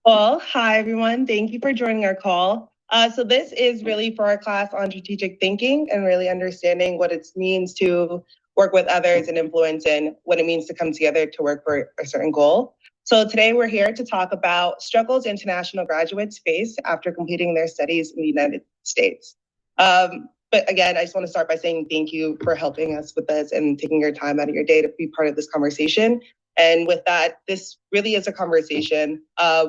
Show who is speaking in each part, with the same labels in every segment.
Speaker 1: Well, hi everyone. Thank you for joining our call. So this is really for our class on strategic thinking and really understanding what it means to work with others and influence and what it means to come together to work for a certain goal. So today we're here to talk about struggles international graduates face after completing their studies in the United States. But again, I just want to start by saying thank you for helping us with this and taking your time out of your day to be part of this conversation. And with that, this really is a conversation.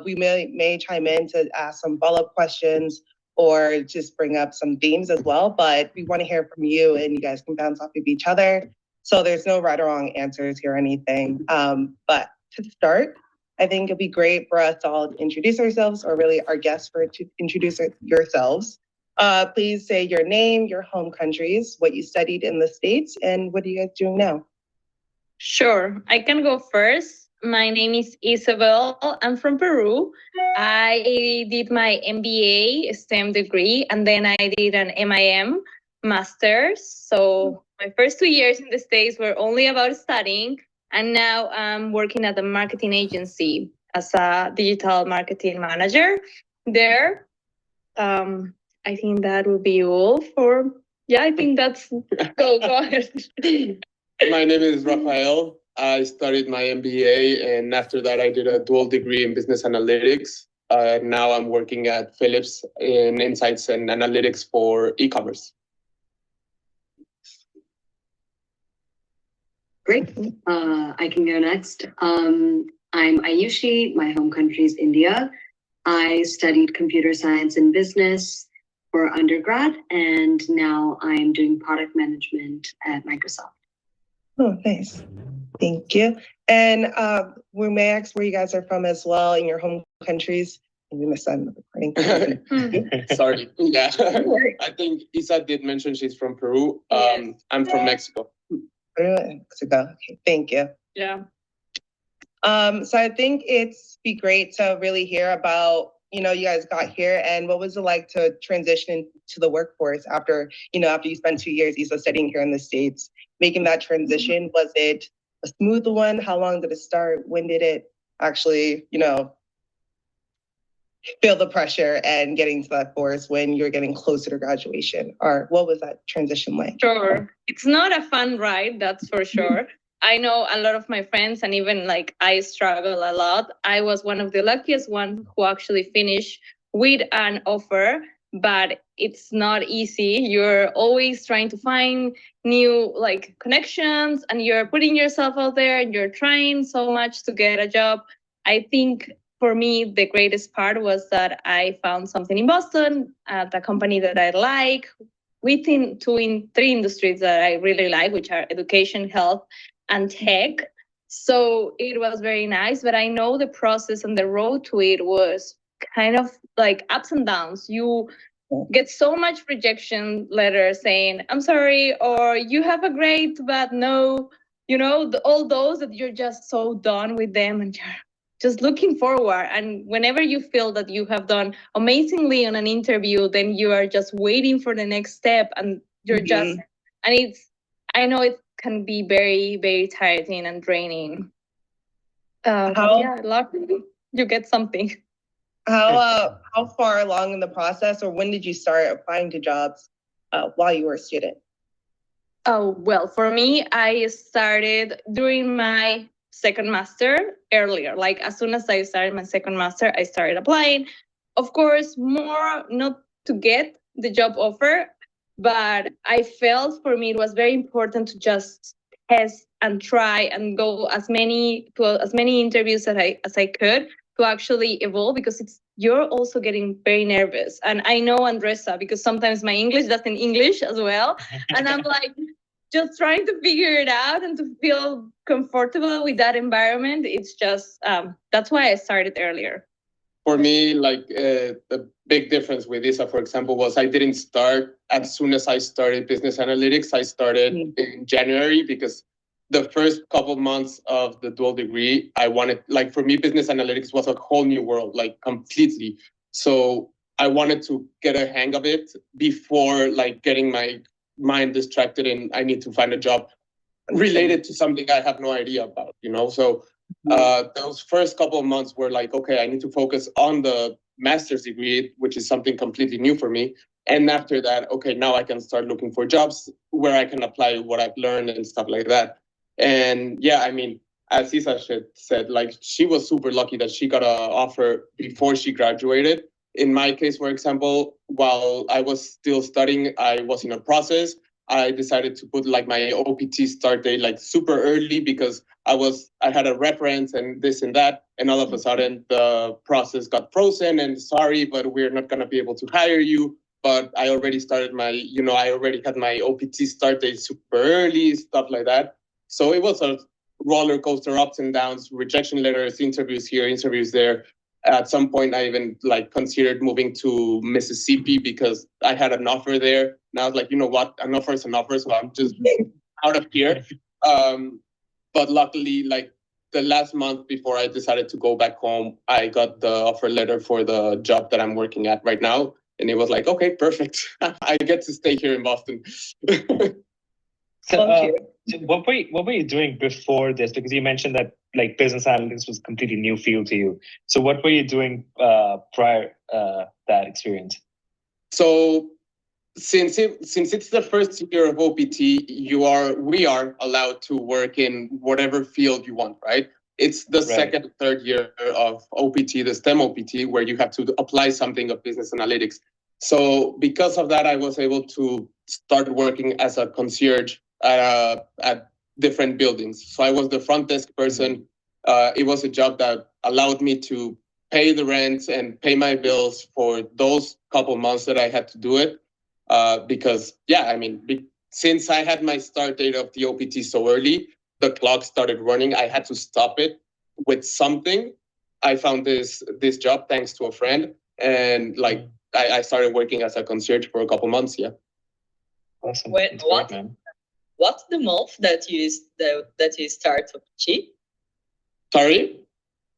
Speaker 1: We may chime in to ask some follow-up questions or just bring up some themes as well, but we want to hear from you and you guys can bounce off of each other. So there's no right or wrong answers here or anything. But to start, I think it'd be great for us all to introduce ourselves, or really our guests to introduce yourselves. Please say your name, your home countries, what you studied in the States, and what are you guys doing now?
Speaker 2: Sure, I can go first. My name is Isabel. I'm from Peru. I did my MBA STEM degree and then I did an MIM master's. So my first 2 years in the States were only about studying. And now I'm working at a marketing agency as a digital marketing manager there. I think that will be all for, I think that's, go ahead.
Speaker 3: My name is Rafael. I studied my MBA, and after that, I did a dual degree in business analytics. Now I'm working at Philips in insights and analytics for e-commerce.
Speaker 4: Great. I can go next. I'm Ayushi. My home country is India. I studied computer science and business for undergrad, and now I'm doing product management at Microsoft.
Speaker 1: Oh, nice. Thank you. And we may ask where you guys are from as well in your home countries. And we missed that in the recording.
Speaker 3: Sorry. Yeah. I think Isa did mention she's from Peru.
Speaker 2: Yes.
Speaker 3: I'm from Mexico.
Speaker 1: Mexico. Okay, thank you.
Speaker 2: Yeah.
Speaker 1: So I think it's be great to really hear about, you guys got here and what was it like to transition to the workforce after you spent 2 years Isa studying here in the States, making that transition. Was it a smooth one? How long did it start? When did it actually, feel the pressure and getting to that force when you're getting closer to graduation? Or what was that transition like?
Speaker 2: Sure. It's not a fun ride, that's for sure. I know a lot of my friends, and even I struggle a lot. I was one of the luckiest ones who actually finished with an offer, but it's not easy. You're always trying to find new connections, and you're putting yourself out there and you're trying so much to get a job. I think for me, the greatest part was that I found something in Boston at a company that I like, within three industries that I really like, which are education, health, and tech. So it was very nice, but I know the process and the road to it was kind of ups and downs. You get so much rejection letters saying, I'm sorry, or you have a great, but no, all those that you're just so done with them and you're just looking forward. And whenever you feel that you have done amazingly on an interview, then you are just waiting for the next step and you're I know it can be very, very tiring and draining. Luckily you get something.
Speaker 1: How far along in the process, or when did you start applying to jobs while you were a student?
Speaker 2: Oh, well, for me, I started during my second master earlier. As soon as I started my second master, I started applying. Of course, more not to get the job offer, but I felt for me it was very important to just test and try and go as many interviews as I could to actually evolve, because you're also getting very nervous. And I know Andressa, because sometimes my English doesn't English as well. And I'm just trying to figure it out and to feel comfortable with that environment. It's just, that's why I started earlier.
Speaker 3: For me, the big difference with ISA, for example, was I didn't start as soon as I started business analytics. I started in January, because the first couple of months of the dual degree, I wanted, for me, business analytics was a whole new world, completely. So I wanted to get a hang of it before getting my mind distracted and I need to find a job related to something I have no idea about, So Those first couple of months were like, okay, I need to focus on the master's degree, which is something completely new for me. And after that, okay, now I can start looking for jobs where I can apply what I've learned and stuff like that. And yeah, I mean, as Isa said, like she was super lucky that she got an offer before she graduated. In my case, for example, while I was still studying, I was in a process. I decided to put like my OPT start date like super early because I had a reference and this and that, and all of a sudden the process got frozen and sorry, but we're not gonna be able to hire you. But I already started I already had my OPT start date super early, stuff like that. So it was a roller coaster, ups and downs, rejection letters, interviews here, interviews there. At some point, I even like considered moving to Mississippi because I had an offer there. And I was like, you know what, an offer is an offer, so I'm just out of here. But luckily, like the last month before I decided to go back home, I got the offer letter for the job that I'm working at right now. And it was like, okay, perfect. I get to stay here in Boston.
Speaker 5: So, what were you doing before this? Because you mentioned that like business analytics was a completely new field to you. So what were you doing prior that experience?
Speaker 3: So since it's the first year of OPT, we are allowed to work in whatever field you want, right? It's the second, third year of OPT, the STEM OPT, where you have to apply something of business analytics. So because of that, I was able to start working as a concierge at different buildings. So I was the front desk person. It was a job that allowed me to pay the rent and pay my bills for those couple months that I had to do it. Because, yeah, I mean, since I had my start date of the OPT so early, the clock started running. I had to stop it with something. I found this job thanks to a friend. And like, I started working as a concierge for a couple months, yeah.
Speaker 5: Awesome.
Speaker 6: What's the month that you start OPT?
Speaker 3: Sorry?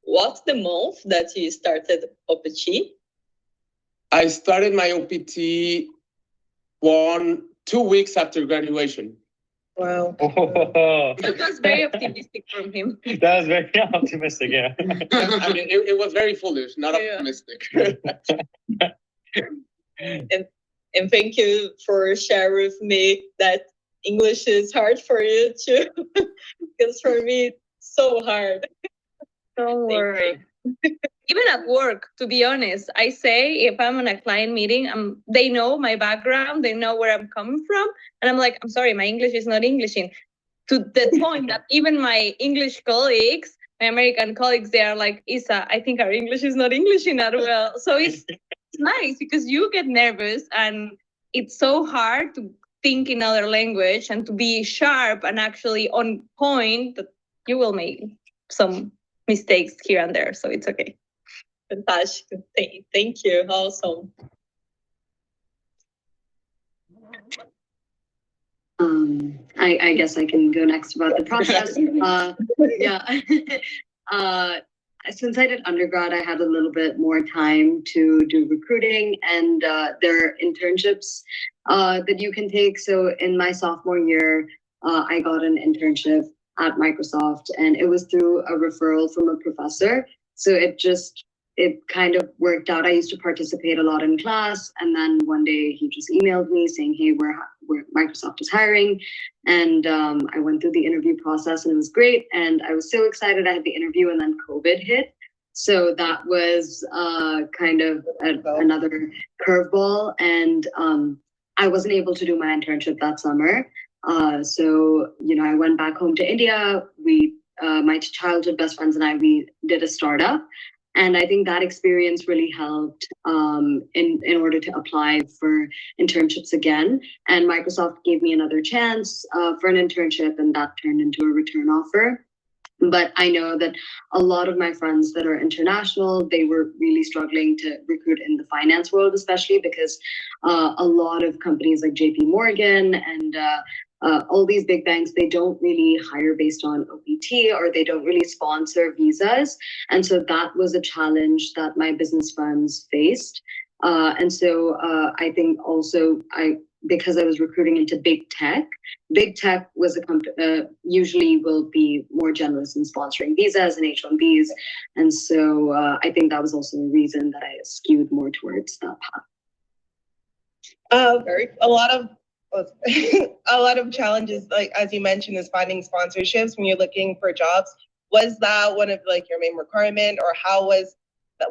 Speaker 6: What's the month that you started OPT?
Speaker 3: I started my OPT 2 weeks after graduation.
Speaker 1: Wow.
Speaker 2: That was very optimistic from him.
Speaker 5: That was very optimistic, yeah.
Speaker 3: I mean, it was very foolish, not optimistic.
Speaker 6: And thank you for sharing with me that English is hard for you too, because for me it's so hard.
Speaker 2: Don't worry. Even at work, to be honest, I say if I'm on a client meeting, they know my background, they know where I'm coming from, and I'm like, I'm sorry, my English is not Englishing. To the point that even my English colleagues, my American colleagues, they are like, Isa, I think our English is not Englishing that well. So it's nice because you get nervous and it's so hard to think in other language and to be sharp and actually on point that you will make some mistakes here and there. So it's okay.
Speaker 6: Fantastic. Thank you. Awesome.
Speaker 4: I guess I can go next about the process. Since I did undergrad, I had a little bit more time to do recruiting, and there are internships that you can take. So in my sophomore year, I got an internship at Microsoft, and it was through a referral from a professor. So it kind of worked out. I used to participate a lot in class, and then one day he just emailed me saying, hey, Microsoft is hiring. And I went through the interview process and it was great. And I was so excited. I had the interview and then COVID hit. So that was kind of another curveball. And I wasn't able to do my internship that summer. So, I went back home to India. My childhood best friends and we did a startup. And I think that experience really helped in order to apply for internships again. And Microsoft gave me another chance for an internship, and that turned into a return offer. But I know that a lot of my friends that are international, they were really struggling to recruit in the finance world, especially because a lot of companies like JP Morgan and all these big banks, they don't really hire based on OPT, or they don't really sponsor visas. And so that was a challenge that my business friends faced. And so I think also because I was recruiting into big tech. Big tech was usually will be more generous in sponsoring visas and H-1Bs. And so I think that was also a reason that I skewed more towards that path.
Speaker 1: A lot of a lot of challenges, like as you mentioned, is finding sponsorships when you're looking for jobs. Was that one of like your main requirement, or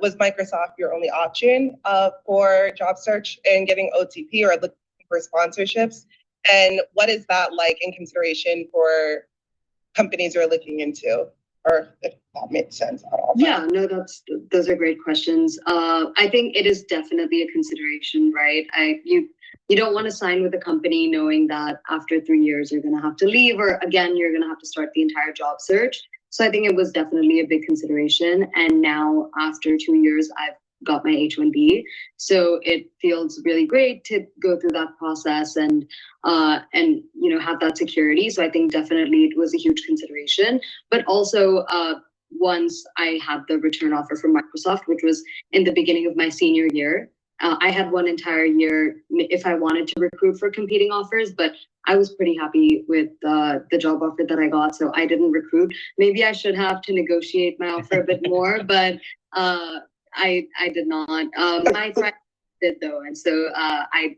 Speaker 1: was Microsoft your only option for job search and getting OTP or looking for sponsorships? And what is that like in consideration for companies you're looking into, or if that makes sense at all?
Speaker 4: Yeah, no, those are great questions. I think it is definitely a consideration, right? You don't want to sign with a company knowing that after 3 years you're going to have to leave, or again you're going to have to start the entire job search. So I think it was definitely a big consideration. And now after 2 years, I've got my H-1B, so it feels really great to go through that process and have that security. So I think definitely it was a huge consideration. But also once I had the return offer from Microsoft, which was in the beginning of my senior year, I had one entire year if I wanted to recruit for competing offers, but I was pretty happy with the job offer that I got, so I didn't recruit. Maybe I should have to negotiate my offer a bit more, but I did not. My friend did though, and so I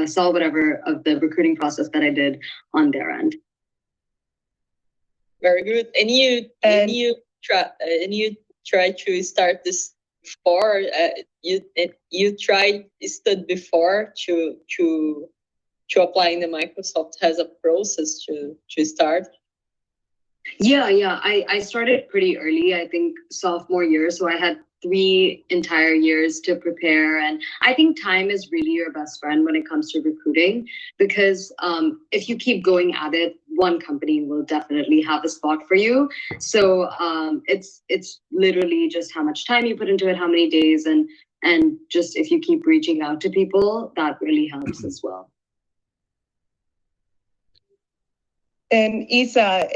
Speaker 4: saw whatever of the recruiting process that I did on their end.
Speaker 6: Very good. And you try to start this before you tried stood before to apply in the Microsoft has a process to start?
Speaker 4: Yeah. I started pretty early, I think sophomore year. So I had 3 entire years to prepare. And I think time is really your best friend when it comes to recruiting, because if you keep going at it, one company will definitely have a spot for you. So it's literally just how much time you put into it, how many days, and just if you keep reaching out to people, that really helps as well.
Speaker 1: And Isa,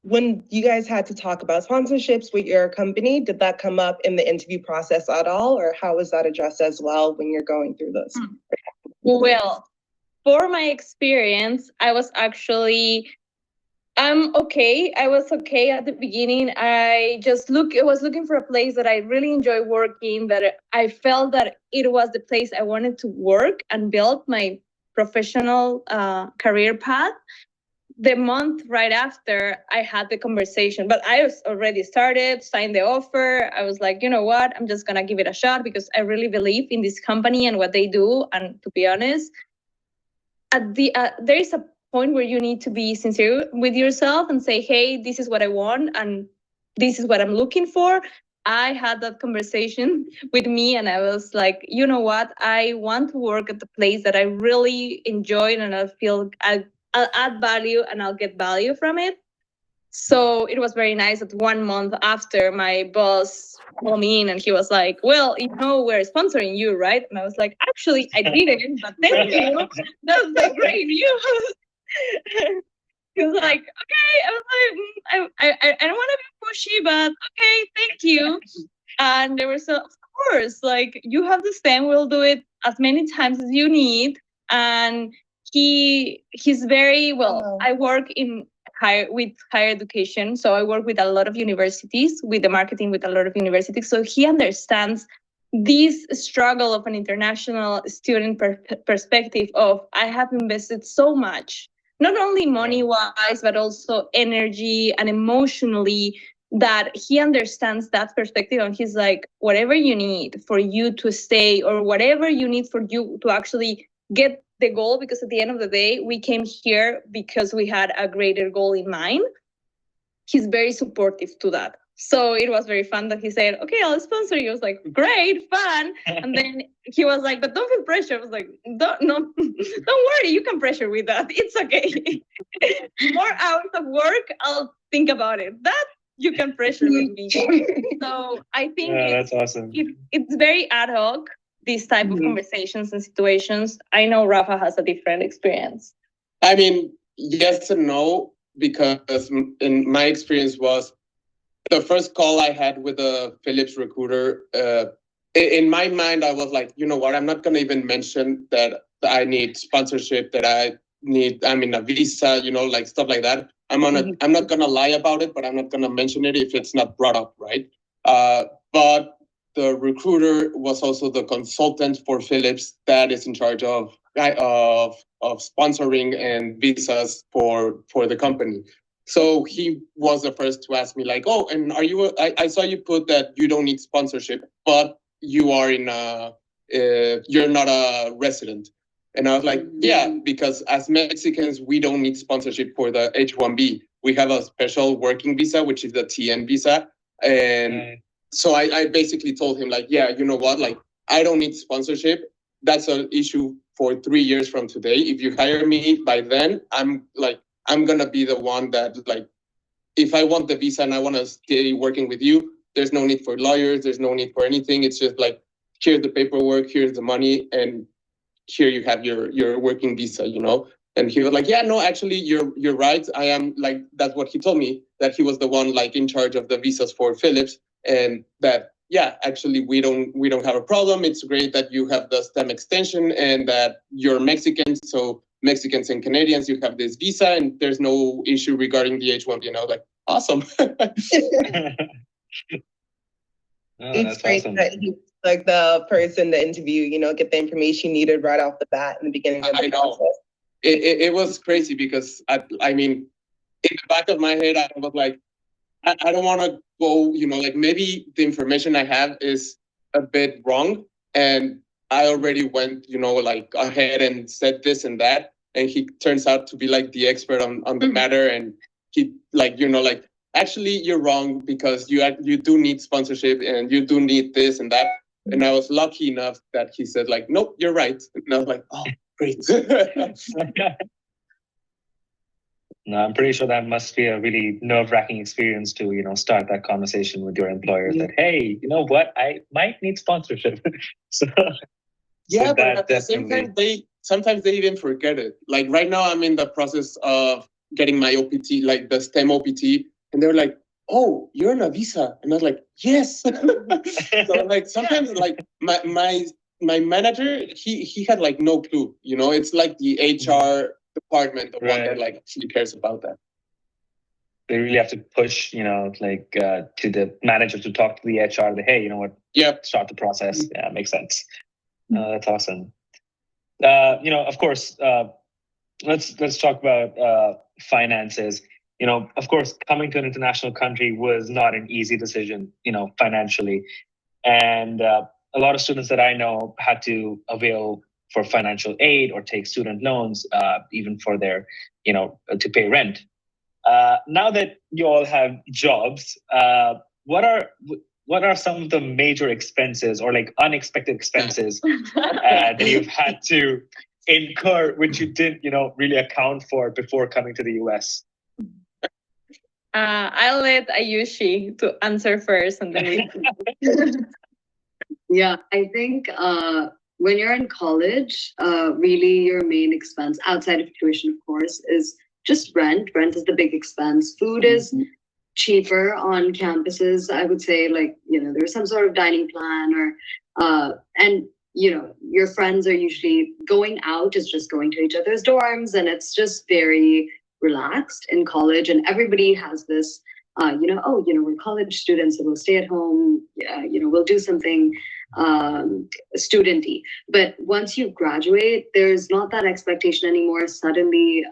Speaker 1: when you guys had to talk about sponsorships with your company, did that come up in the interview process at all, or how was that addressed as well when you're going through those?
Speaker 2: Well, for my experience, I was actually okay. I was okay at the beginning. I was looking for a place that I really enjoy working, that I felt that it was the place I wanted to work and build my professional career path. The month right after, I had the conversation, but I was already signed the offer. I was like, you know what? I'm just going to give it a shot because I really believe in this company and what they do. And to be honest, there is a point where you need to be sincere with yourself and say, hey, this is what I want and this is what I'm looking for. I had that conversation with me and I was like, you know what? I want to work at the place that I really enjoy and I feel I'll add value and I'll get value from it. So it was very nice that 1 month after, my boss called me in and he was like, well, we're sponsoring you, right? And I was like, actually, I didn't, but thank you. That's so great news. He was like, okay. I was like, I don't want to be pushy, but okay, thank you. And they were so, of course, like, you have the stem, we'll do it as many times as you need. And he's very well. I work with higher education, so I work with a lot of universities, with the marketing with a lot of universities. So he understands this struggle of an international student perspective of I have invested so much, not only money wise, but also energy and emotionally, that he understands that perspective. And he's like, whatever you need for you to stay, or whatever you need for you to actually get the goal, because at the end of the day, we came here because we had a greater goal in mind. He's very supportive to that. So it was very fun that he said, okay, I'll sponsor you. I was like, great, fun. And then he was like, but don't feel pressure. I was like, don't worry, you can pressure with that. It's okay. More hours of work, I'll think about it. That you can pressure with me. So I think
Speaker 5: that's awesome.
Speaker 2: It's very ad hoc, these type of conversations and situations. I know Rafa has a different experience.
Speaker 3: I mean, yes and no, because in my experience was the first call I had with a Philips recruiter. in my mind, I was like, you know what? I'm not gonna even mention that I need sponsorship, that I'm in a visa, like stuff like that. I'm not gonna lie about it, but I'm not gonna mention it if it's not brought up, right? But the recruiter was also the consultant for Philips that is in charge of sponsoring and visas for the company. So he was the first to ask me like, oh, and are you? I saw you put that you don't need sponsorship, but you are you're not a resident. And I was like, yeah, because as Mexicans, we don't need sponsorship for the H-1B. We have a special working visa, which is the TN visa. And so I basically told him like, yeah, you know what? Like, I don't need sponsorship. That's an issue for 3 years from today. If you hire me by then, I'm going to be the one that like, if I want the visa and I want to stay working with you, there's no need for lawyers. There's no need for anything. It's just like, here's the paperwork, here's the money, and here you have your working visa, And he was like, yeah, no, actually, you're right. I am like, that's what he told me, that he was the one like in charge of the visas for Philips, and that, yeah, actually, we don't have a problem. It's great that you have the STEM extension and that you're Mexican. So Mexicans and Canadians, you have this visa and there's no issue regarding the H-1B. And I was like, awesome.
Speaker 1: It's great
Speaker 5: awesome.
Speaker 1: that he's like the person to interview, get the information needed right off the bat in the beginning of the process.
Speaker 3: It was crazy because I mean, in the back of my head, I was like, I don't want to go, like maybe the information I have is a bit wrong. And I already went, like ahead and said this and that. And he turns out to be like the expert on the matter. And he like, actually you're wrong because you do need sponsorship and you do need this and that. And I was lucky enough that he said like, nope, you're right. And I was like, oh, great.
Speaker 5: No, I'm pretty sure that must be a really nerve-wracking experience to, start that conversation with your employer that, hey, you know what, I might need sponsorship.
Speaker 3: Yeah, but at the same time, sometimes they even forget it. Like right now, I'm in the process of getting my OPT, like the STEM OPT, and they're like, "Oh, you're on a visa," and I was like, "Yes." So like sometimes, like my manager, he had like no clue. It's like the HR department, the one that like actually cares about that.
Speaker 5: They really have to push, to the manager to talk to the HR. Hey, you know what?
Speaker 3: Yep.
Speaker 5: Start the process. Yeah, makes sense. That's awesome. Of course, let's talk about finances. Of course, coming to an international country was not an easy decision, financially. And a lot of students that I know had to avail for financial aid or take student loans, even for their, to pay rent. Now that you all have jobs, what are some of the major expenses or like unexpected expenses that you've had to incur, which you didn't, really account for before coming to the US?
Speaker 2: I'll let Ayushi to answer first, and then we.
Speaker 4: Yeah, I think when you're in college, really your main expense outside of tuition, of course, is just rent. Rent is the big expense. Food is cheaper on campuses. I would say there's some sort of dining plan and your friends are usually going out, is just going to each other's dorms, and it's just very relaxed in college, and everybody has this we're college students, so we'll stay at home, we'll do something studenty. But once you graduate, there's not that expectation anymore. Suddenly,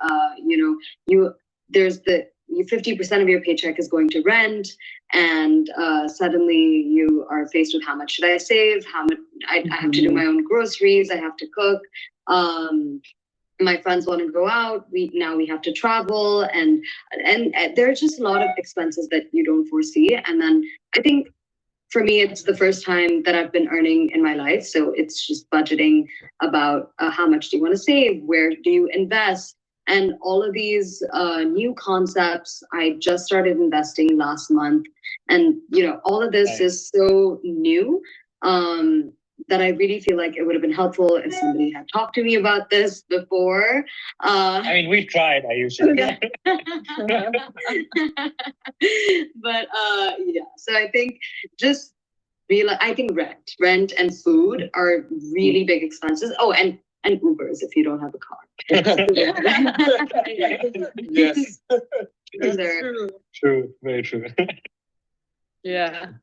Speaker 4: there's 50% of your paycheck is going to rent, and suddenly you are faced with how much should I save? How much I have to do my own groceries. I have to cook. My friends want to go out. We have to travel, and there's just a lot of expenses that you don't foresee. And then I think for me, it's the first time that I've been earning in my life, so it's just budgeting about how much do you want to save, where do you invest, and all of these new concepts. I just started investing last month, and all of this is so new. That I really feel like it would have been helpful if somebody had talked to me about this before.
Speaker 5: I mean, we tried, Ayushi.
Speaker 4: But yeah, so I think just I think rent and food are really big expenses. Oh, and Ubers if you don't have a car.
Speaker 3: Yes.
Speaker 4: These are-
Speaker 5: True, very true.
Speaker 2: Yeah.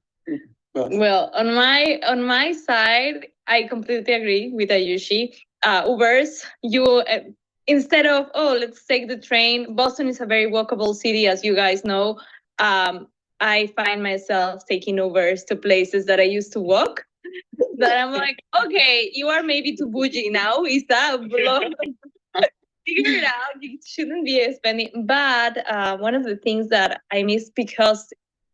Speaker 3: Well,
Speaker 2: Well, on my side, I completely agree with Ayushi. Ubers, instead of let's take the train. Boston is a very walkable city, as you guys know. I find myself taking Ubers to places that I used to walk. That I'm like, okay, you are maybe too bougie now. Is that figure it out? You shouldn't be spending. But one of the things that I miss because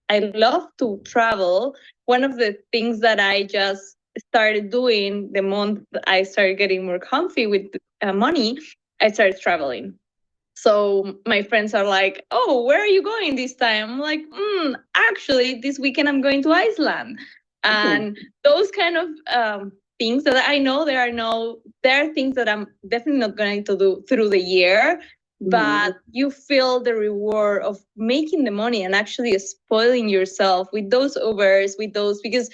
Speaker 2: I love to travel. One of the things that I just started doing the month I started getting more comfy with money, I started traveling. So my friends are like, "Oh, where are you going this time?" I'm like, actually, this weekend I'm going to Iceland, and those kind of things that I know there are things that I'm definitely not going to do through the year, but you feel the reward of making the money and actually spoiling yourself with those Ubers, with those because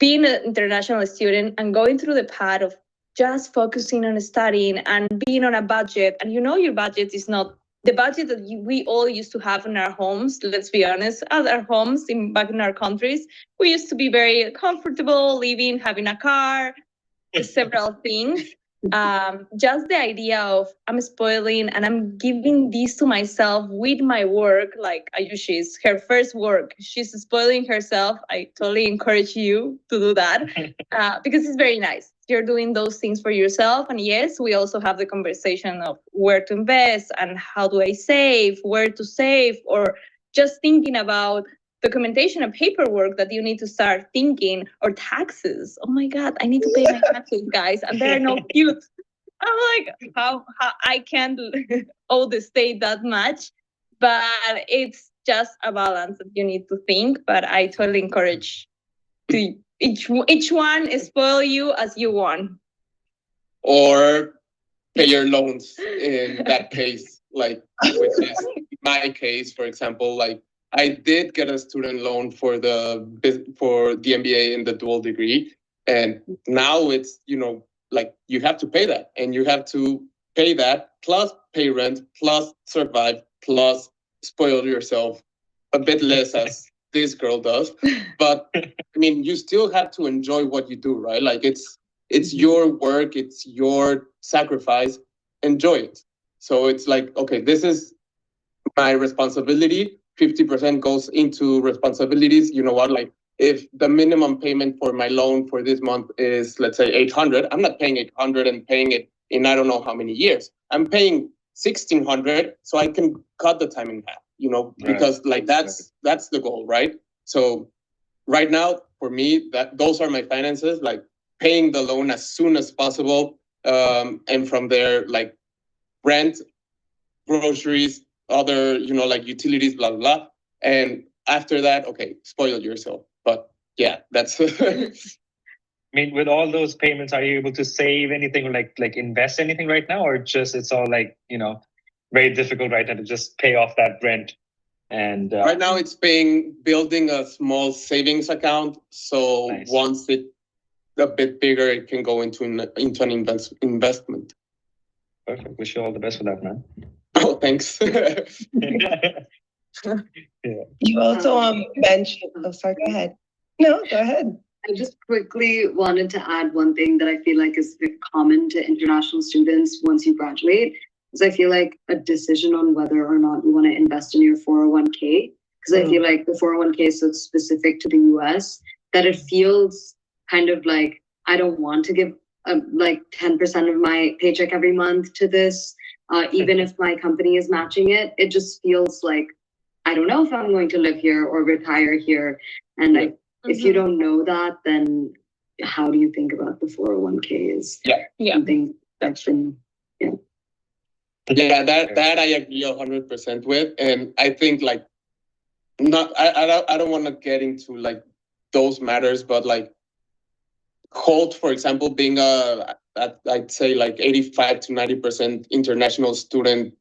Speaker 2: being an international student and going through the path of just focusing on studying and being on a budget, and your budget is not the budget that we all used to have in our homes. Let's be honest, at our homes back in our countries, we used to be very comfortable living, having a car, several things. Just the idea of I'm spoiling and I'm giving this to myself with my work, like Ayushi's her first work. She's spoiling herself. I totally encourage you to do that because it's very nice. You're doing those things for yourself. And yes, we also have the conversation of where to invest and how do I save, where to save, or just thinking about documentation and paperwork that you need to start thinking, or taxes. Oh my God, I need to pay my taxes, guys, and they're not cute. I'm like, how I can't owe the state that much, but it's just a balance that you need to think. But I totally encourage to each one spoil you as you want.
Speaker 3: Or pay your loans in that case, like which is my case, for example, like I did get a student loan for the MBA in the dual degree, and now it's like you have to pay that, and you have to pay that plus pay rent plus survive plus spoil yourself a bit less as this girl does. But I mean, you still have to enjoy what you do, right? Like it's your work, it's your sacrifice. Enjoy it. So it's like, okay, this is my responsibility. 50% goes into responsibilities. You know what? Like if the minimum payment for my loan for this month is, let's say, 800, I'm not paying 800 and paying it in I don't know how many years. I'm paying 1600 so I can cut the time in half, because like that's the goal, right? So right now for me, those are my finances, like paying the loan as soon as possible. And from there, like rent, groceries, other, like utilities, blah, blah, blah. And after that, okay, spoil yourself. But yeah, that's.
Speaker 5: I mean, with all those payments, are you able to save anything or like invest anything right now, or just it's all like very difficult right now to just pay off that rent? And
Speaker 3: right now, it's building a small savings account. So
Speaker 5: nice.
Speaker 3: Once it's a bit bigger, it can go into an investment.
Speaker 5: Perfect. Wish you all the best for that, man.
Speaker 3: Oh, thanks.
Speaker 5: Yeah.
Speaker 1: You also mentioned. Oh, sorry. Go ahead. No, go ahead.
Speaker 4: I just quickly wanted to add one thing that I feel like is common to international students once you graduate, is I feel like a decision on whether or not you want to invest in your 401k, because I feel like the 401k is so specific to the US that it feels kind of like I don't want to give like 10% of my paycheck every month to this, even if my company is matching it. It just feels like I don't know if I'm going to live here or retire here, and like. If you don't know that, then how do you think about the 401k is something that's been,
Speaker 3: Yeah, that I agree 100% with. And I think like, I don't want to get into like those matters, but like HULT, for example, being I'd say like 85 to 90% international student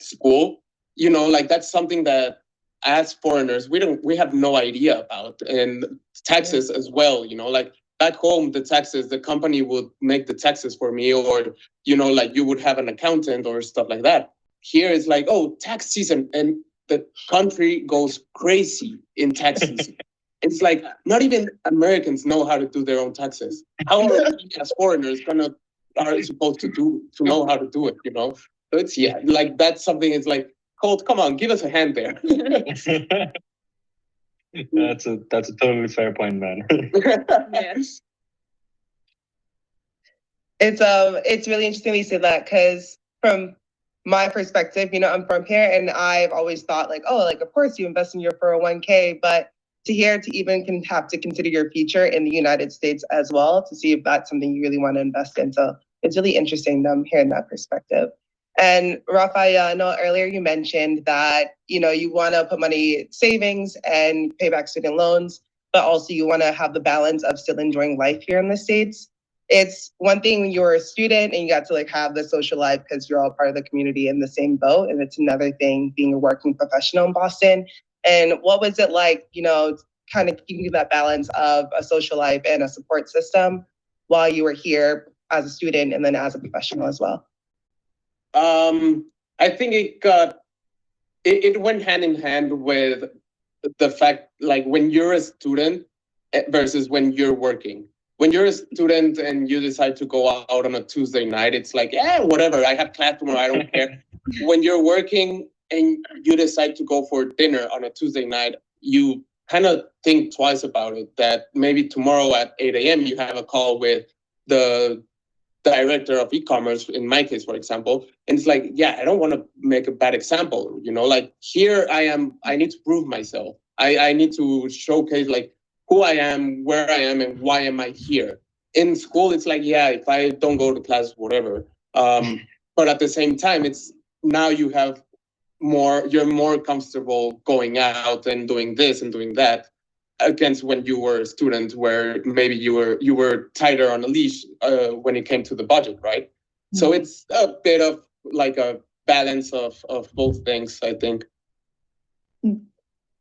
Speaker 3: school, like that's something that as foreigners, we have no idea about, and taxes as well, like back home, the taxes, the company would make the taxes for me, or, like you would have an accountant or stuff like that. Here it's like, oh, tax season, and the country goes crazy in tax season. It's like not even Americans know how to do their own taxes. How are we as foreigners are supposed to know how to do it, So it's, like that's something. It's like, Colt, come on, give us a hand there.
Speaker 5: That's a totally fair point, man.
Speaker 2: Yes.
Speaker 1: It's really interesting you say that, because from my perspective, I'm from here, and I've always thought like, oh, like of course you invest in your 401k, but to even have to consider your future in the United States as well, to see if that's something you really want to invest in. So it's really interesting hearing that perspective. And Rafael, I know earlier you mentioned that, you want to put money savings and pay back student loans, but also you want to have the balance of still enjoying life here in the States. It's one thing when you're a student and you got to like have the social life because you're all part of the community in the same boat. And it's another thing being a working professional in Boston. And what was it like, kind of keeping that balance of a social life and a support system while you were here as a student and then as a professional as well?
Speaker 3: I think it went hand in hand with the fact, like when you're a student versus when you're working. When you're a student and you decide to go out on a Tuesday night, it's like, whatever, I have class tomorrow, I don't care. When you're working and you decide to go for dinner on a Tuesday night, you kind of think twice about it, that maybe tomorrow at 8 a.m. you have a call with the director of e-commerce, in my case, for example. And it's like, I don't want to make a bad example, like here I need to prove myself. I need to showcase like who I am, where I am, and why am I here. In school, it's like, if I don't go to class, whatever. But at the same time, it's now you're more comfortable going out and doing this and doing that, against when you were a student, where maybe you were tighter on a leash when it came to the budget, right? Mm-hmm. So it's a bit of like a balance of both things, I think.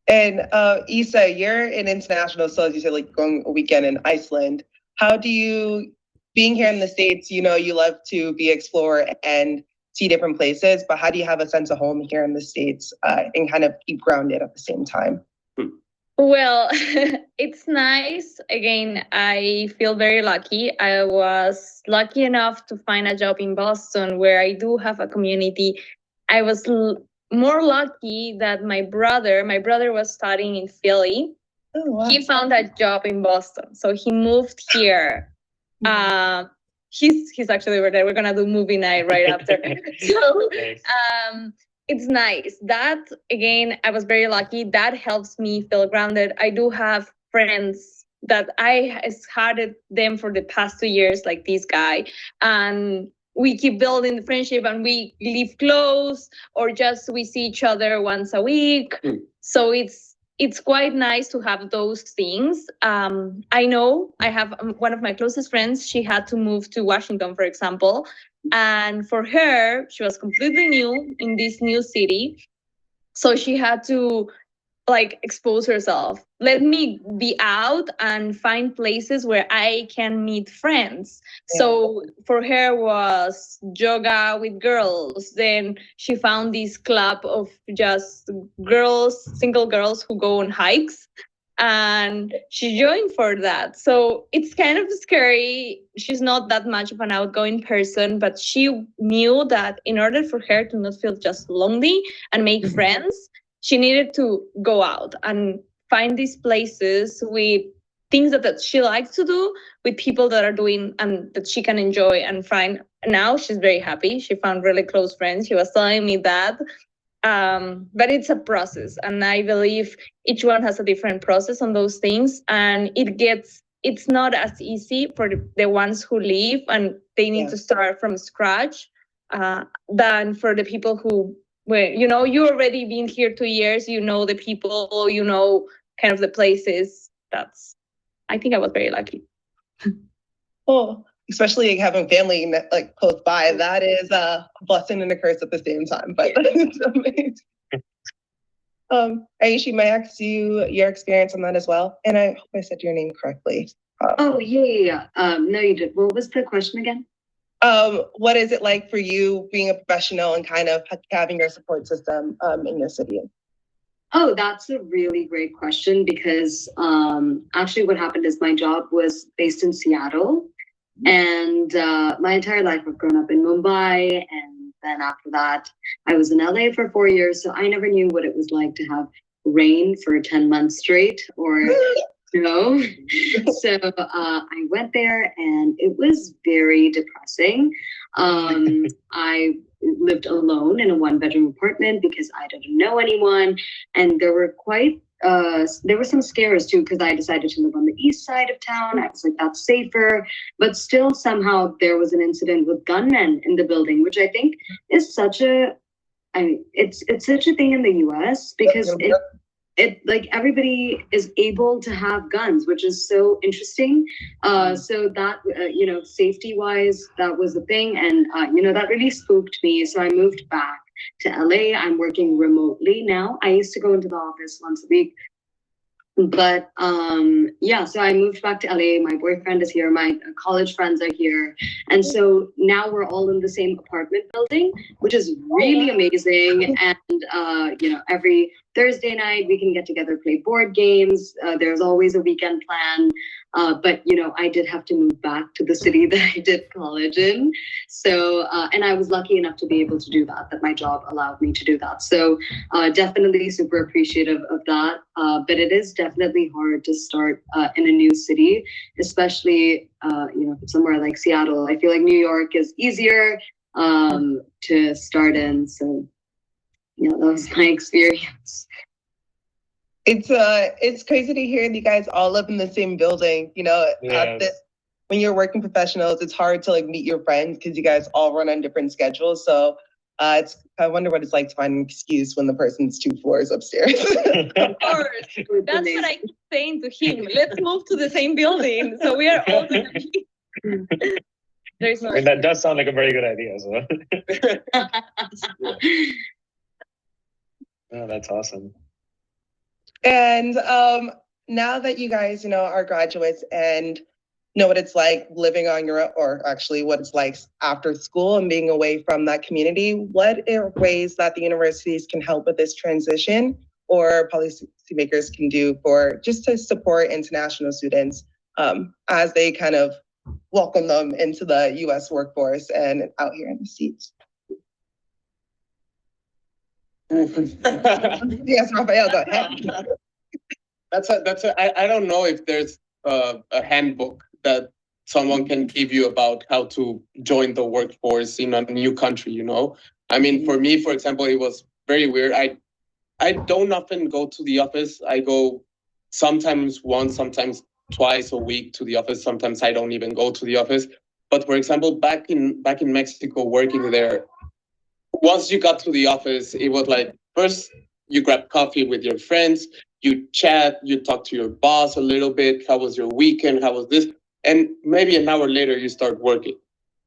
Speaker 1: And Isa, you're an international, so as you said, like going a weekend in Iceland. How do you, being here in the States, you love to explore and see different places, but how do you have a sense of home here in the States and kind of keep grounded at the same time?
Speaker 2: Well, it's nice. Again, I feel very lucky. I was lucky enough to find a job in Boston where I do have a community. I was more lucky that my brother was studying in Philly. Oh, wow. He found a job in Boston, so he moved here. He's actually over there. We're gonna do movie night right after. So it's nice. That, again, I was very lucky. That helps me feel grounded. I do have friends that I started them for the past 2 years, like this guy, and we keep building the friendship, and we live close, or just we see each other once a week. So it's quite nice to have those things. I know I have one of my closest friends, she had to move to Washington, for example. And for her, she was completely new in this new city. So she had to expose herself. Let me be out and find places where I can meet friends. Yeah. So for her was yoga with girls. Then she found this club of just girls, single girls who go on hikes. And she joined for that. So it's kind of scary. She's not that much of an outgoing person, but she knew that in order for her to not feel just lonely and make friends, she needed to go out and find these places with things that she likes to do, with people that are doing and that she can enjoy and find. Now she's very happy. She found really close friends. She was telling me that. But it's a process, and I believe each one has a different process on those things, and it's not as easy for the ones who leave and they need to start from scratch than for the people who, you already been here 2 years, the people, kind of the places. I think I was very lucky.
Speaker 1: Oh, especially having family close by, that is a blessing and a curse at the same time. But it's amazing. Aishi, may I ask you your experience on that as well? And I hope I said your name correctly.
Speaker 4: Oh, yeah. No, you did. What was the question again?
Speaker 1: What is it like for you being a professional and kind of having your support system in your city?
Speaker 4: Oh, that's a really great question because actually what happened is my job was based in Seattle, and my entire life I've grown up in Mumbai, and then after that I was in LA for 4 years, so I never knew what it was like to have rain for 10 months straight or snow. So I went there and it was very depressing. I lived alone in a 1-bedroom apartment because I didn't know anyone, and there were some scares too because I decided to live on the east side of town. I was like, that's safer, but still somehow there was an incident with gunmen in the building, which I think is such a, I mean, it's such a thing in the US because it like everybody is able to have guns, which is so interesting. So that safety wise, that was a thing, and that really spooked me. So I moved back to LA. I'm working remotely now. I used to go into the office once a week, but so I moved back to LA. My boyfriend is here, my college friends are here, and so now we're all in the same apartment building, which is really amazing. And every Thursday night we can get together, play board games. There's always a weekend plan. But I did have to move back to the city that I did college in. So, and I was lucky enough to be able to do that my job allowed me to do that. So definitely super appreciative of that. But it is definitely hard to start in a new city, especially, somewhere like Seattle. I feel like New York is easier to start in. So, that was my experience.
Speaker 1: It's crazy to hear you guys all live in the same building. When you're working professionals, it's hard to meet your friends because you guys all run on different schedules. So I wonder what it's like to find an excuse when the person's 2 floors upstairs.
Speaker 2: Of course, that's what I keep saying to him. Let's move to the same building, so we are all gonna be. There's no.
Speaker 5: I mean, that does sound like a very good idea. So. Oh, that's awesome.
Speaker 1: And now that you guys, are graduates and know what it's like living on your own, or actually what it's like after school and being away from that community, what are ways that the universities can help with this transition or policymakers can do for just to support international students as they kind of welcome them into the US workforce and out here in the States? Yes, Rafael, go ahead.
Speaker 3: I don't know if there's a handbook that someone can give you about how to join the workforce in a new country, I mean, for me, for example, it was very weird. I don't often go to the office. I go sometimes once, sometimes twice a week to the office. Sometimes I don't even go to the office. But for example, back in Mexico, working there, once you got to the office, it was like, first you grab coffee with your friends, you chat, you talk to your boss a little bit. How was your weekend? How was this? And maybe an hour later, you start working.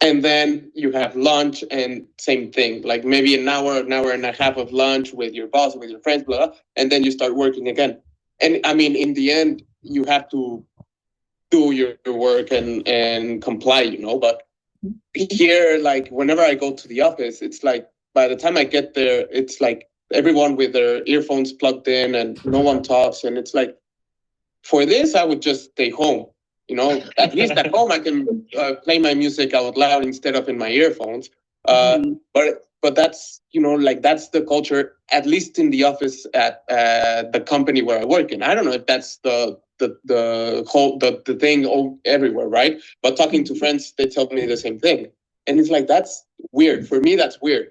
Speaker 3: And then you have lunch and same thing, like maybe an hour and a half of lunch with your boss, with your friends, blah, blah, and then you start working again. And I mean, in the end, you have to do your work and comply, but here, like whenever I go to the office, it's like, by the time I get there, it's like everyone with their earphones plugged in and no one talks. And it's like, for this, I would just stay home. At least at home, I can play my music out loud instead of in my earphones. But that's, that's the culture, at least in the office at the company where I work in. I don't know if that's the thing everywhere, right? But talking to friends, they tell me the same thing. And it's like, that's weird. For me, that's weird.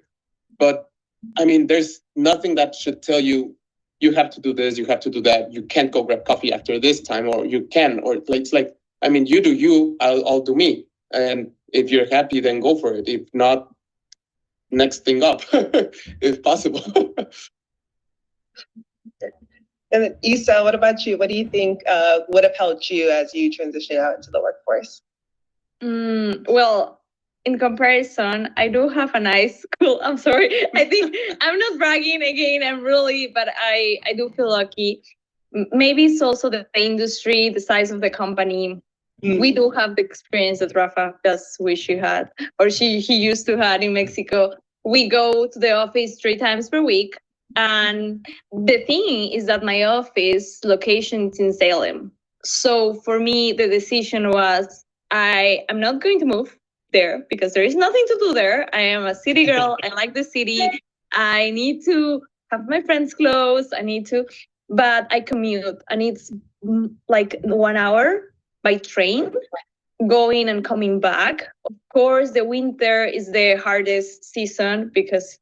Speaker 3: But I mean, there's nothing that should tell you, you have to do this, you have to do that. You can't go grab coffee after this time, or you can, or it's like, I mean, you do you, I'll do me. And if you're happy, then go for it. If not, next thing up, if possible.
Speaker 1: And Isa, what about you? What do you think would have helped you as you transition out into the workforce?
Speaker 2: Well, in comparison, I do have a nice school. I'm sorry. I think I'm not bragging again. But I do feel lucky. Maybe it's also the industry, the size of the company. We do have the experience that Rafa does wish he had, or he used to have in Mexico. We go to the office 3 times per week. And the thing is that my office location is in Salem. So for me, the decision was I am not going to move there because there is nothing to do there. I am a city girl. I like the city. I need to have my friends close. But I commute and it's like 1 hour by train going and coming back. Of course, the winter is the hardest season because it's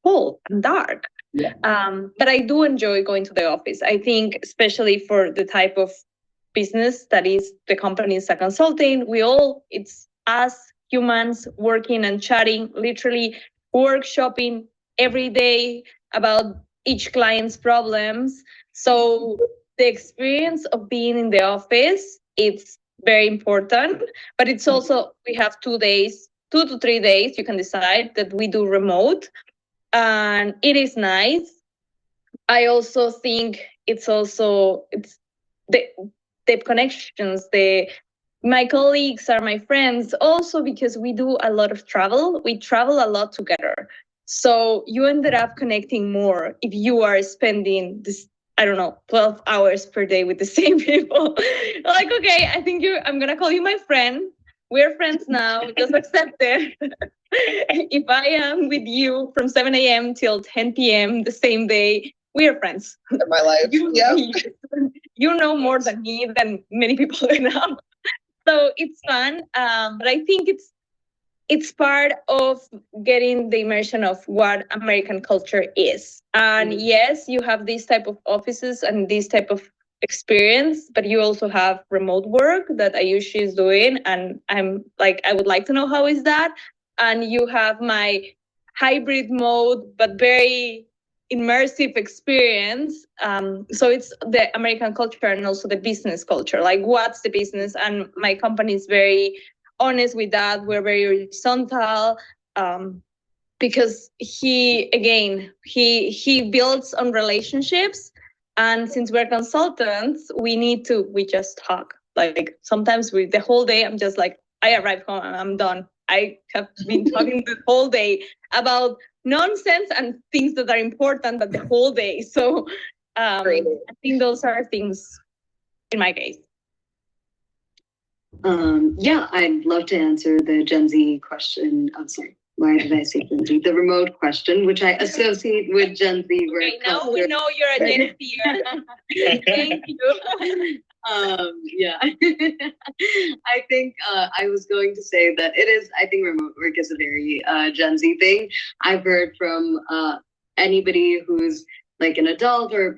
Speaker 2: cold and dark.
Speaker 3: Yeah.
Speaker 2: But I do enjoy going to the office. I think especially for the type of business that is the company is a consulting, it's us humans working and chatting, literally workshopping every day about each client's problems. So the experience of being in the office, it's very important, but it's also, we have 2 to 3 days, you can decide that we do remote. And it is nice. I also think it's the connections, my colleagues are my friends also because we do a lot of travel. We travel a lot together. So you ended up connecting more if you are spending this, 12 hours per day with the same people. Like, okay, I'm going to call you my friend. We're friends now, just accept it. If I am with you from 7 a.m. till 10 p.m. the same day, we are friends.
Speaker 1: In my life.
Speaker 2: You know more than me, than many people now. So it's fun. But I think it's part of getting the immersion of what American culture is. And yes, you have these type of offices and this type of experience, but you also have remote work that Ayushi is doing. And I'm like, I would like to know how is that? And you have my hybrid mode, but very immersive experience. So it's the American culture and also the business culture. Like, what's the business? And my company is very honest with that. We're very horizontal. Because he builds on relationships. And since we're consultants, we just talk. Like sometimes the whole day, I'm just like, I arrive home and I'm done. I have been talking the whole day about nonsense and things that are important, but the whole day. So I think those are things in my case.
Speaker 4: Yeah, I'd love to answer the Gen Z question. I'm sorry. Why did I say Gen Z? The remote question, which I associate with Gen Z.
Speaker 2: Okay, now we know you're a Gen Z. Thank you.
Speaker 4: Yeah, I think I was going to say that I think remote work is a very Gen Z thing. I've heard from anybody who's like an adult or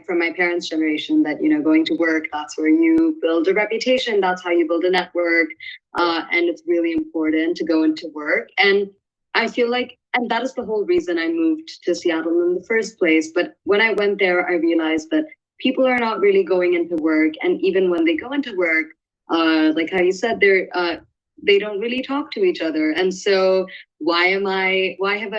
Speaker 4: from my parents' generation that, going to work, that's where you build a reputation. That's how you build a network. And it's really important to go into work. And I feel like, and that is the whole reason I moved to Seattle in the first place. But when I went there, I realized that people are not really going into work. And even when they go into work, like how you said, they don't really talk to each other. And so why have I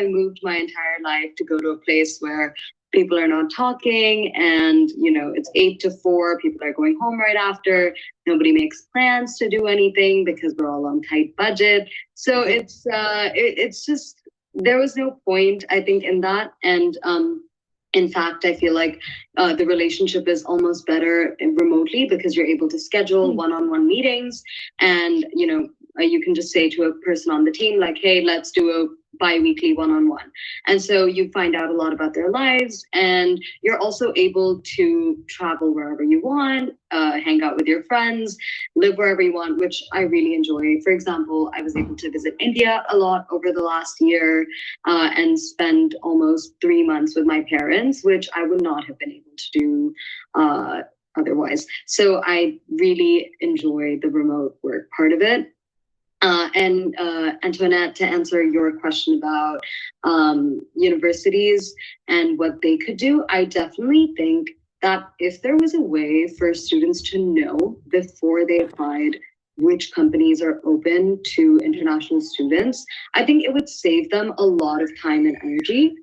Speaker 4: moved my entire life to go to a place where people are not talking and, it's 8 to 4, people are going home right after, nobody makes plans to do anything because we're all on tight budget. So it's just, there was no point, I think, in that. And in fact, I feel like the relationship is almost better remotely because you're able to schedule one-on-one meetings and, you can just say to a person on the team, like, hey, let's do a bi-weekly one-on-one. And so you find out a lot about their lives and you're also able to travel wherever you want, hang out with your friends, live wherever you want, which I really enjoy. For example, I was able to visit India a lot over the last year and spend almost 3 months with my parents, which I would not have been able to do otherwise. So I really enjoy the remote work part of it. And Antoinette, to answer your question about universities and what they could do, I definitely think that if there was a way for students to know before they applied which companies are open to international students, I think it would save them a lot of time and energy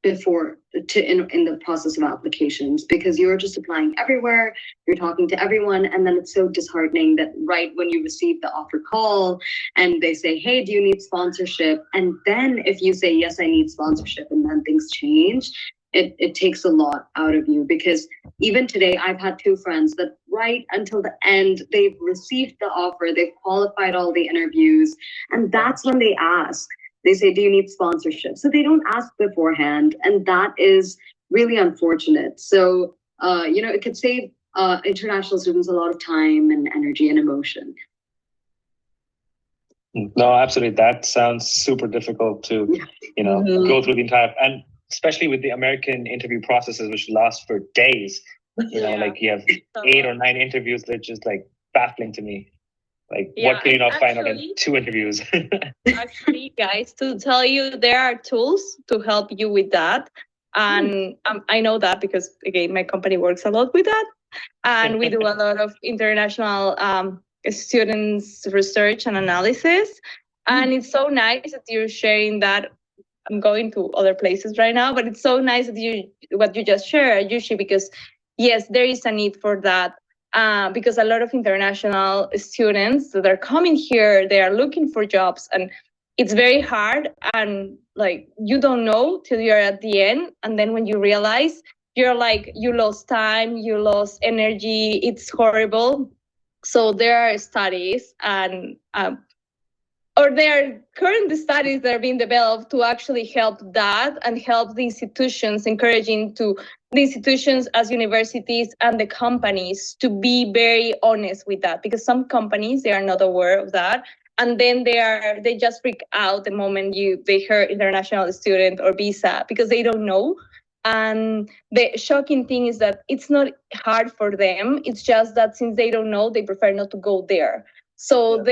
Speaker 4: in the process of applications, because you're just applying everywhere, you're talking to everyone, and then it's so disheartening that right when you receive the offer call and they say, hey, do you need sponsorship? And then if you say, yes, I need sponsorship, and then things change, it takes a lot out of you. Because even today, I've had two friends that right until the end, they've received the offer, they've qualified all the interviews, and that's when they ask. They say, do you need sponsorship? So they don't ask beforehand, and that is really unfortunate. So, it could save international students a lot of time and energy and emotion.
Speaker 5: No, absolutely. That sounds super difficult to, go through the entire, and especially with the American interview processes, which last for days. Like you have 8 or 9 interviews, that just like baffling to me. Like, what can you not find out in 2 interviews?
Speaker 2: Actually, guys, to tell you, there are tools to help you with that. And I know that because, again, my company works a lot with that. And we do a lot of international students research and analysis. And it's so nice that you're sharing that. I'm going to other places right now, but it's so nice that what you just shared, Yushi, because yes, there is a need for that. Because a lot of international students that are coming here, they are looking for jobs, and it's very hard. And like, you don't know till you're at the end. And then when you realize, you're like, you lost time, you lost energy, it's horrible. So there are studies and or there are current studies that are being developed to actually help that and help the institutions, encouraging to the institutions as universities and the companies to be very honest with that, because some companies, they are not aware of that. And then they just freak out the moment they hear international student or visa, because they don't know. And the shocking thing is that it's not hard for them. It's just that since they don't know, they prefer not to go there. So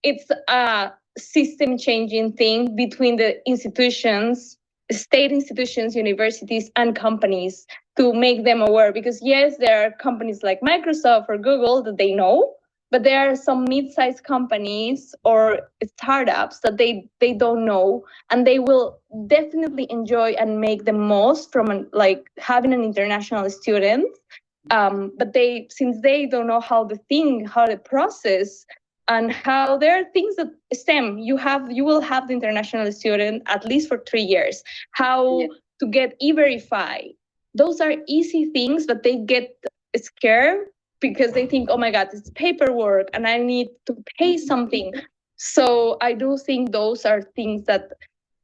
Speaker 2: it's a system changing thing between the institutions, state institutions, universities, and companies to make them aware. Because yes, there are companies like Microsoft or Google that they know, but there are some mid-sized companies or startups that they don't know, and they will definitely enjoy and make the most from having an international student. But since they don't know how the process, and how there are things that STEM, you will have the international student at least for 3 years. How to get E-Verify. Those are easy things, but they get scared because they think, oh my God, it's paperwork and I need to pay something. So I do think those are things that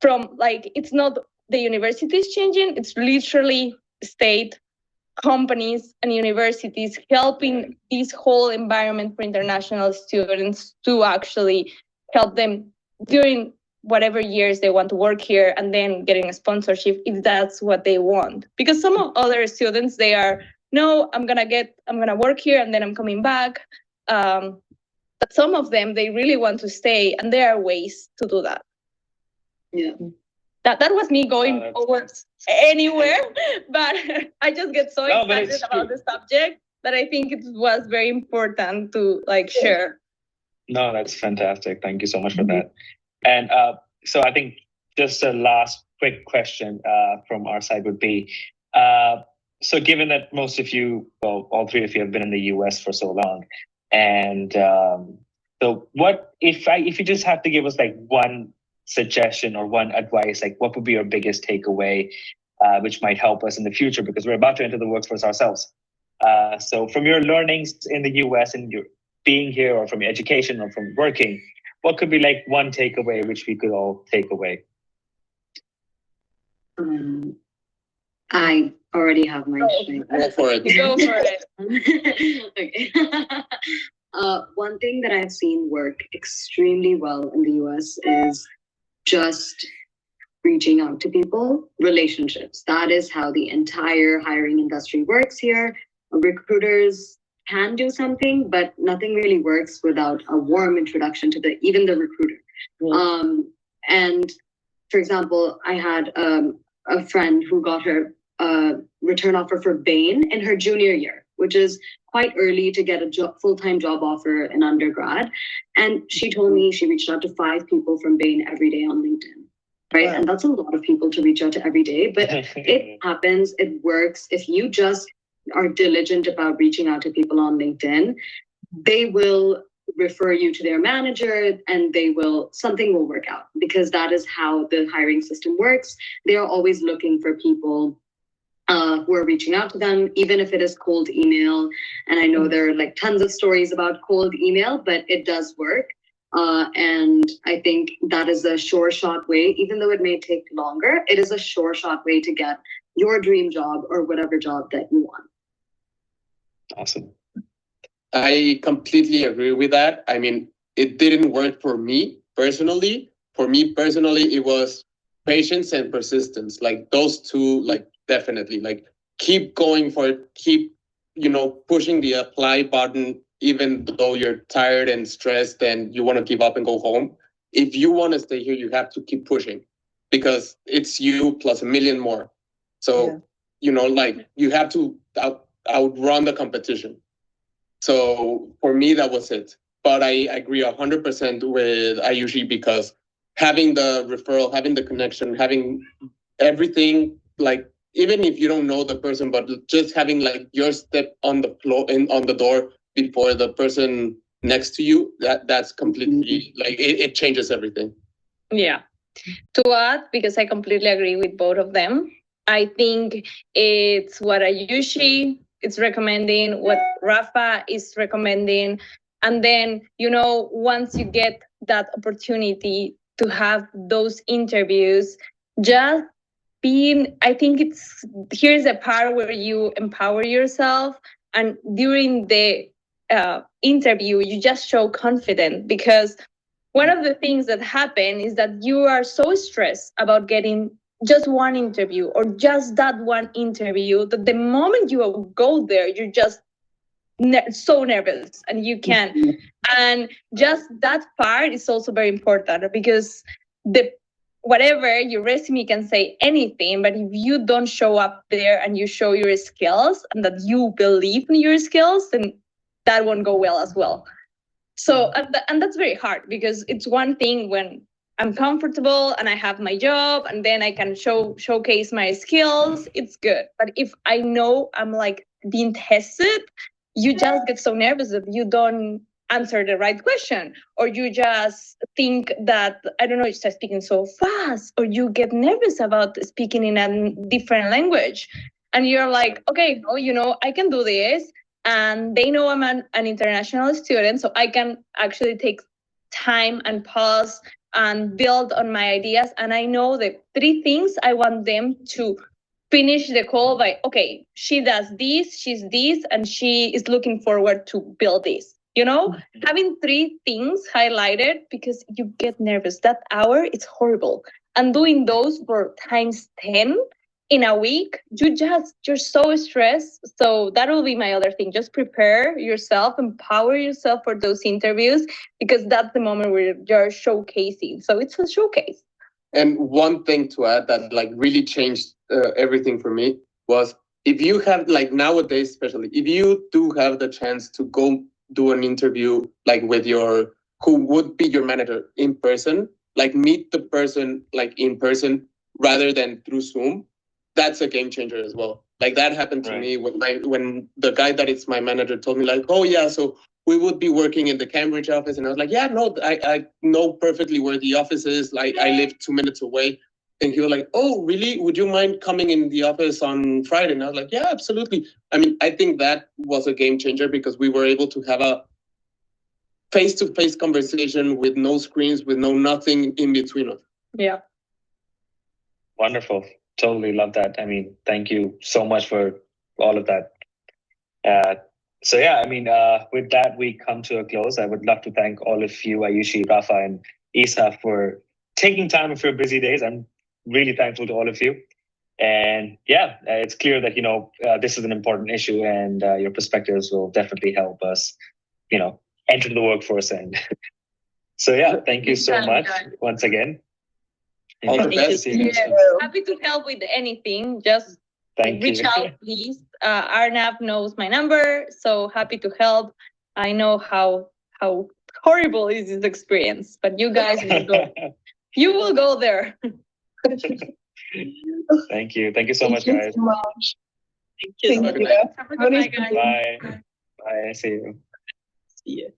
Speaker 2: it's not the universities changing, it's literally state, companies and universities helping this whole environment for international students to actually help them during whatever years they want to work here, and then getting a sponsorship if that's what they want. Because some of other students, they are, no, I'm gonna work here and then I'm coming back. But some of them, they really want to stay, and there are ways to do that.
Speaker 4: Yeah.
Speaker 2: That was me going over anywhere, but I just get so excited about the subject that I think it was very important to share.
Speaker 5: No, that's fantastic. Thank you so much for that. And so I think just a last quick question from our side would be, so given that most of you, well, all 3 of you have been in the US for so long, and so what if you just have to give us one suggestion or one advice, what would be your biggest takeaway, which might help us in the future, because we're about to enter the workforce ourselves. So from your learnings in the US and your being here, or from your education or from working, what could be one takeaway which we could all take away?
Speaker 4: I already have my
Speaker 3: Go for it.
Speaker 2: Go for it.
Speaker 4: Okay. One thing that I've seen work extremely well in the US is just reaching out to people, relationships. That is how the entire hiring industry works here. Recruiters can do something, but nothing really works without a warm introduction to even the recruiter. And for example, I had a friend who got her return offer for Bain in her junior year. which is quite early to get a full-time job offer in undergrad. And she told me she reached out to 5 people from Bain every day on LinkedIn. Right.
Speaker 1: Wow.
Speaker 4: And that's a lot of people to reach out to every day, but it happens, it works. If you just are diligent about reaching out to people on LinkedIn, they will refer you to their manager and something will work out, because that is how the hiring system works. They are always looking for people who are reaching out to them, even if it is cold email. And I know there are like tons of stories about cold email, but it does work. And I think that is a sure shot way, even though it may take longer, it is a sure shot way to get your dream job or whatever job that you want.
Speaker 5: Awesome.
Speaker 3: I completely agree with that. I mean, it didn't work for me personally. For me personally, it was patience and persistence. Like those two, like definitely, like keep going for it, keep, pushing the apply button, even though you're tired and stressed and you want to give up and go home. If you want to stay here, you have to keep pushing, because it's you plus a million more. So, like you have to outrun the competition. So for me, that was it. But I agree 100% with Ayushi, because having the referral, having the connection, having everything, like even if you don't know the person, but just having like your step on the floor and on the door before the person next to you, that's completely like it changes everything.
Speaker 2: Yeah. To add, because I completely agree with both of them, I think it's what Ayushi is recommending, what Rafa is recommending. And then, once you get that opportunity to have those interviews, just I think here's a part where you empower yourself. And during the interview, you just show confidence, because one of the things that happen is that you are so stressed about getting just one interview or just that one interview that the moment you go there, you're just so nervous and you can't. And just that part is also very important, because whatever your resume can say anything, but if you don't show up there and you show your skills and that you believe in your skills, then that won't go well as well. So, and that's very hard, because it's one thing when I'm comfortable and I have my job and then I can showcase my skills, it's good. But if I know I'm like being tested, you just get so nervous that you don't answer the right question, or you just think that, I don't know, you start speaking so fast, or you get nervous about speaking in a different language. And you're like, okay, I can do this. And they know I'm an international student, so I can actually take time and pause and build on my ideas. And I know the 3 things I want them to finish the call by, okay, she does this, she's this, and she is looking forward to build this. Having 3 things highlighted, because you get nervous. That hour, it's horrible. And doing those for times 10 in a week, you're so stressed. So that will be my other thing. Just prepare yourself, empower yourself for those interviews, because that's the moment where you're showcasing. So it's a showcase.
Speaker 3: And one thing to add that like really changed everything for me was, if you have, like nowadays, especially if you do have the chance to go do an interview, like with who would be your manager in person, like meet the person like in person rather than through Zoom, that's a game changer as well. Like that happened to me when the guy that is my manager told me like, oh yeah, so we would be working in the Cambridge office. And I was like, yeah, no, I know perfectly where the office is. Like I live 2 minutes away. And he was like, oh, really? Would you mind coming in the office on Friday? And I was like, yeah, absolutely. I mean, I think that was a game changer, because we were able to have a face-to-face conversation with no screens, with no nothing in between us.
Speaker 2: Yeah.
Speaker 5: Wonderful. Totally love that. I mean, thank you so much for all of that. With that, we come to a close. I would love to thank all of you, Ayushi, Rafa, and Isa, for taking time of your busy days. I'm really thankful to all of you. And it's clear that, this is an important issue, and your perspectives will definitely help us, enter the workforce. And so, thank you so much once again.
Speaker 3: All the best.
Speaker 2: Happy to help with anything. Just
Speaker 5: Thank
Speaker 2: reach
Speaker 5: you.
Speaker 2: out, please. Arnav knows my number, so happy to help. I know how horrible is this experience, but you guys will go. You will go there.
Speaker 5: Thank you. Thank you so much,
Speaker 1: Thank you
Speaker 5: guys.
Speaker 1: so much.
Speaker 6: Thank you so
Speaker 1: Thank
Speaker 6: much.
Speaker 1: you.
Speaker 2: Have a
Speaker 1: Have a
Speaker 2: good
Speaker 1: nice
Speaker 2: night, guys.
Speaker 5: Bye. Bye. See you.
Speaker 6: See you.